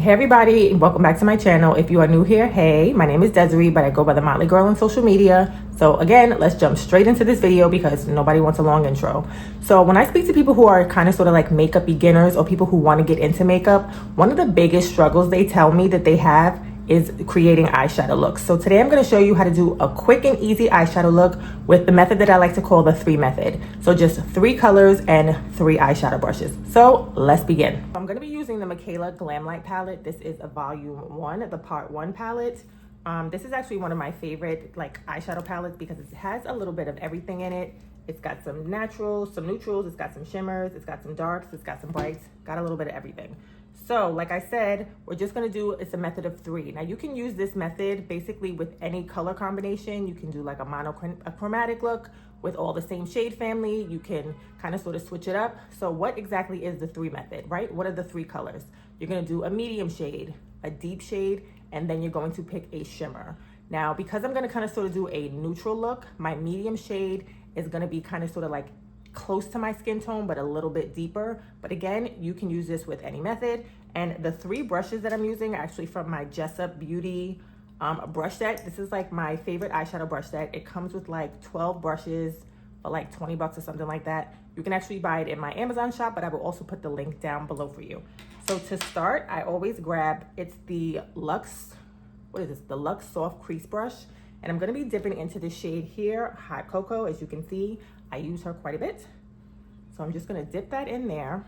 Hey everybody, welcome back to my channel. If you are new here, hey, my name is Desiree, but I go by the Motley Girl on social media. So again, let's jump straight into this video because nobody wants a long intro. So when I speak to people who are kind of sort of like makeup beginners or people who want to get into makeup, one of the biggest struggles they tell me that they have is creating eyeshadow looks. So today I'm going to show you how to do a quick and easy eyeshadow look with the method that I like to call the 3 method. So just 3 colors and 3 eyeshadow brushes. So let's begin. I'm going to be using the Michaela Glam Light palette. This is a volume 1, the part 1 palette. This is actually one of my favorite like eyeshadow palettes because it has a little bit of everything in it. It's got some naturals, some neutrals, it's got some shimmers, it's got some darks, it's got some brights, got a little bit of everything. So like I said, we're just gonna do, it's a method of 3. Now you can use this method basically with any color combination. You can do like a monochromatic look with all the same shade family. You can kind of sort of switch it up. So what exactly is the 3 method, right? What are the 3 colors? You're gonna do a medium shade, a deep shade, and then you're going to pick a shimmer. Now, because I'm gonna kind of sort of do a neutral look, my medium shade is gonna be kind of sort of like close to my skin tone, but a little bit deeper. But again, you can use this with any method. And the 3 brushes that I'm using are actually from my Jessup Beauty brush set. This is like my favorite eyeshadow brush set. It comes with like 12 brushes for like 20 bucks or something like that. You can actually buy it in my Amazon shop, but I will also put the link down below for you. So to start, I always grab, it's the Luxe, what is this? The Luxe Soft Crease Brush. And I'm gonna be dipping into the shade here, Hot Cocoa. As you can see, I use her quite a bit. So I'm just gonna dip that in there.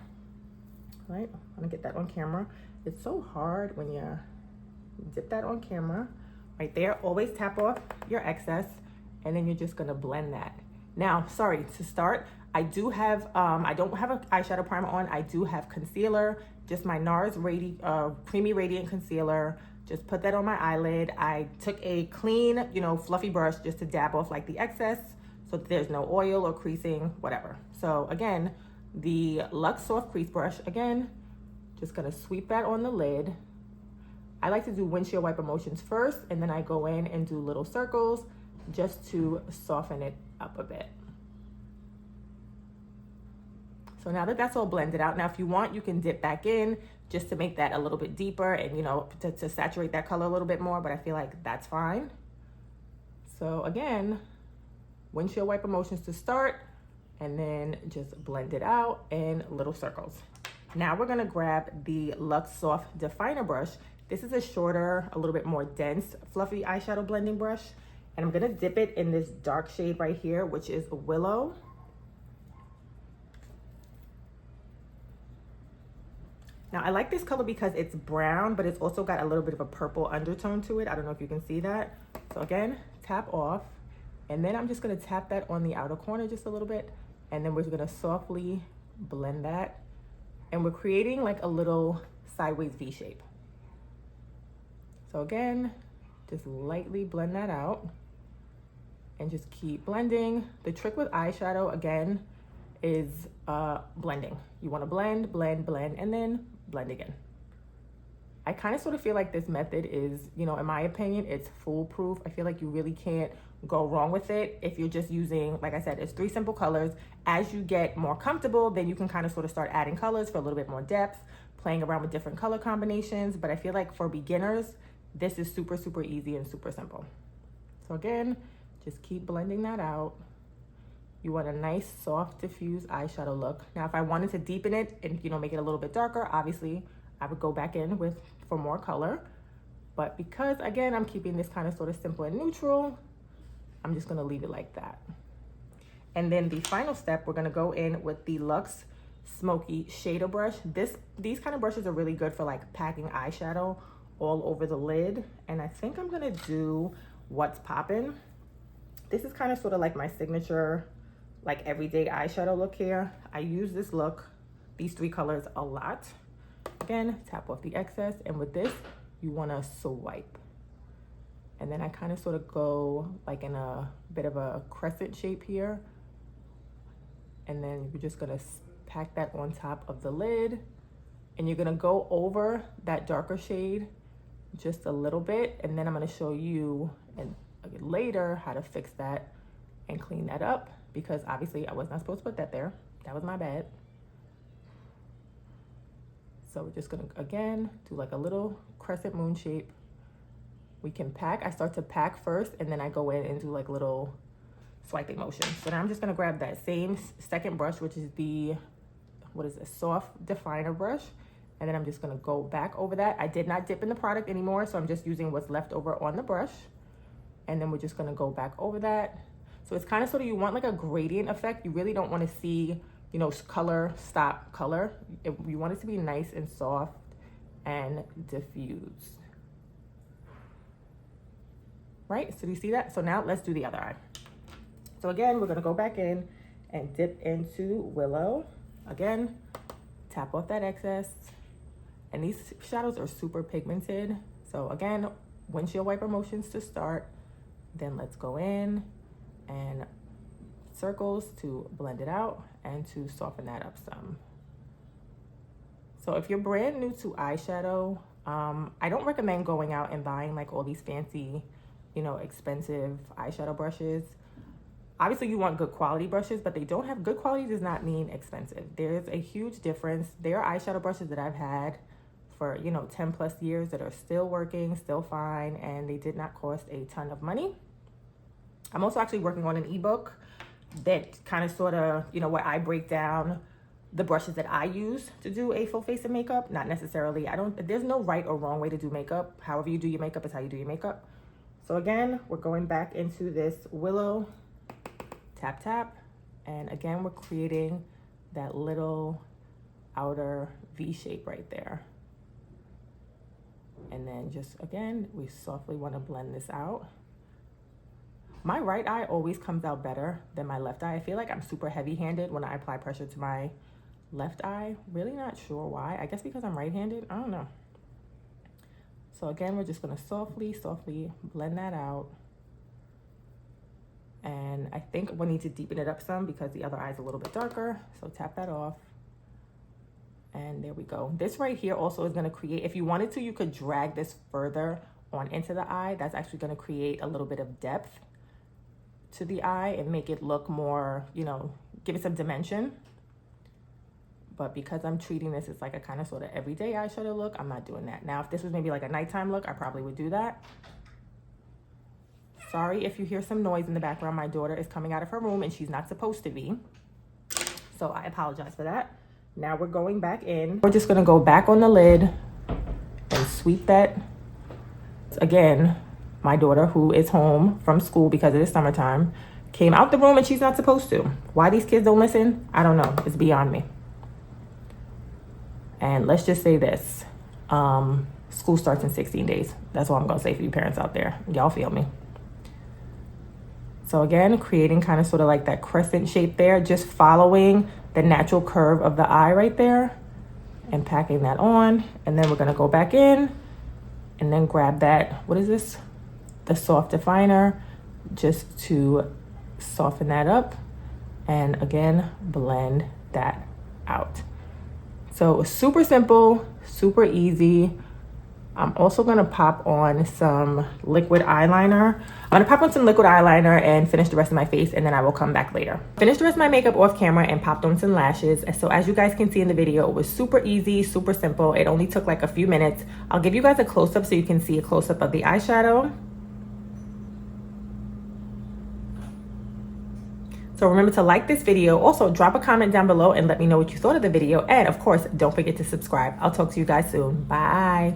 All right, I'm gonna get that on camera. It's so hard when you dip that on camera. Right there, always tap off your excess, and then you're just gonna blend that. Now, sorry, to start, I do have, I don't have an eyeshadow primer on. I do have concealer, just my NARS Creamy Radiant Concealer. Just put that on my eyelid. I took a clean, fluffy brush just to dab off like the excess so that there's no oil or creasing, whatever. So again, the Luxe Soft Crease Brush, again, just gonna sweep that on the lid. I like to do windshield wiper motions first, and then I go in and do little circles just to soften it up a bit. So now that that's all blended out, now if you want, you can dip back in just to make that a little bit deeper and, to saturate that color a little bit more, but I feel like that's fine. So again, windshield wiper motions to start, and then just blend it out in little circles. Now we're gonna grab the Luxe Soft Definer Brush. This is a shorter, a little bit more dense, fluffy eyeshadow blending brush. And I'm gonna dip it in this dark shade right here, which is Willow. Now I like this color because it's brown, but it's also got a little bit of a purple undertone to it. I don't know if you can see that. So again, tap off. And then I'm just gonna tap that on the outer corner just a little bit. And then we're gonna softly blend that. And we're creating like a little sideways V shape. So again, just lightly blend that out and just keep blending. The trick with eyeshadow, again, is blending. You wanna blend, blend, blend, and then blend again. I kind of sort of feel like this method is, in my opinion, it's foolproof. I feel like you really can't go wrong with it if you're just using, like I said, it's 3 simple colors. As you get more comfortable, then you can kind of sort of start adding colors for a little bit more depth, playing around with different color combinations. But I feel like for beginners, this is super, super easy and super simple. So again, just keep blending that out. You want a nice, soft, diffuse eyeshadow look. Now, if I wanted to deepen it and, make it a little bit darker, obviously, I would go back in for more color. But because, again, I'm keeping this kind of sort of simple and neutral, I'm just gonna leave it like that. And then the final step, we're gonna go in with the Luxe Smoky Shadow Brush. These kind of brushes are really good for like packing eyeshadow all over the lid. And I think I'm gonna do What's Poppin'. This is kind of sort of like my signature, like everyday eyeshadow look here. I use this look, these 3 colors a lot. Again, tap off the excess, and with this, you wanna swipe. And then I kind of sort of go like in a bit of a crescent shape here. And then you're just gonna pack that on top of the lid. And you're gonna go over that darker shade just a little bit. And then I'm gonna show you later how to fix that and clean that up, because obviously I was not supposed to put that there. That was my bad. So we're just gonna, again, do like a little crescent moon shape. We can pack. I start to pack first, and then I go in and do like little swiping motions. So now I'm just gonna grab that same second brush, which is the, what is this, soft definer brush. And then I'm just gonna go back over that. I did not dip in the product anymore, so I'm just using what's left over on the brush. And then we're just gonna go back over that. So it's kind of sort of, you want like a gradient effect. You really don't wanna see, you know, color, stop color. You want it to be nice and soft and diffused. Right, so do you see that? So now let's do the other eye. So again, we're gonna go back in and dip into Willow. Again, tap off that excess. And these shadows are super pigmented. So again, windshield wiper motions to start. Then let's go in and circles to blend it out and to soften that up some. So if you're brand new to eyeshadow, I don't recommend going out and buying like all these fancy, you know, expensive eyeshadow brushes. Obviously you want good quality brushes, but they don't have, good quality does not mean expensive. There's a huge difference. There are eyeshadow brushes that I've had for, you know, 10 plus years that are still working, still fine, and they did not cost a ton of money. I'm also actually working on an ebook that kind of sort of, you know, where I break down the brushes that I use to do a full face of makeup. Not necessarily, there's no right or wrong way to do makeup. However you do your makeup is how you do your makeup. So again, we're going back into this Willow, tap, tap. And again, we're creating that little outer V shape right there. And then just, again, we softly want to blend this out. My right eye always comes out better than my left eye. I feel like I'm super heavy-handed when I apply pressure to my left eye. Really not sure why. I guess because I'm right-handed. I don't know. So again, we're just going to softly, softly blend that out. And I think we need to deepen it up some because the other eye is a little bit darker. So tap that off. And there we go. This right here also is going to create, if you wanted to, you could drag this further on into the eye. That's actually going to create a little bit of depth to the eye and make it look more, you know, give it some dimension. But because I'm treating this as like a kind of sort of everyday eyeshadow look, I'm not doing that. Now, if this was maybe like a nighttime look, I probably would do that. Sorry if you hear some noise in the background. My daughter is coming out of her room and she's not supposed to be. So I apologize for that. Now we're going back in. We're just gonna go back on the lid and sweep that. Again, my daughter, who is home from school because it is summertime, came out the room and she's not supposed to. Why these kids don't listen, I don't know. It's beyond me. And let's just say this. School starts in 16 days. That's all I'm gonna say for you parents out there. Y'all feel me. So again, creating kind of sort of like that crescent shape there, just following the natural curve of the eye right there and packing that on. And then we're gonna go back in and then grab that, what is this? The soft definer, just to soften that up. And again, blend that out. So super simple, super easy. I'm also gonna pop on some liquid eyeliner. I'm gonna pop on some liquid eyeliner and finish the rest of my face, and then I will come back later. Finish the rest of my makeup off camera and popped on some lashes. So as you guys can see in the video, it was super easy, super simple. It only took like a few minutes. I'll give you guys a close-up so you can see a close-up of the eyeshadow. So remember to like this video. Also, drop a comment down below and let me know what you thought of the video. And of course, don't forget to subscribe. I'll talk to you guys soon. Bye.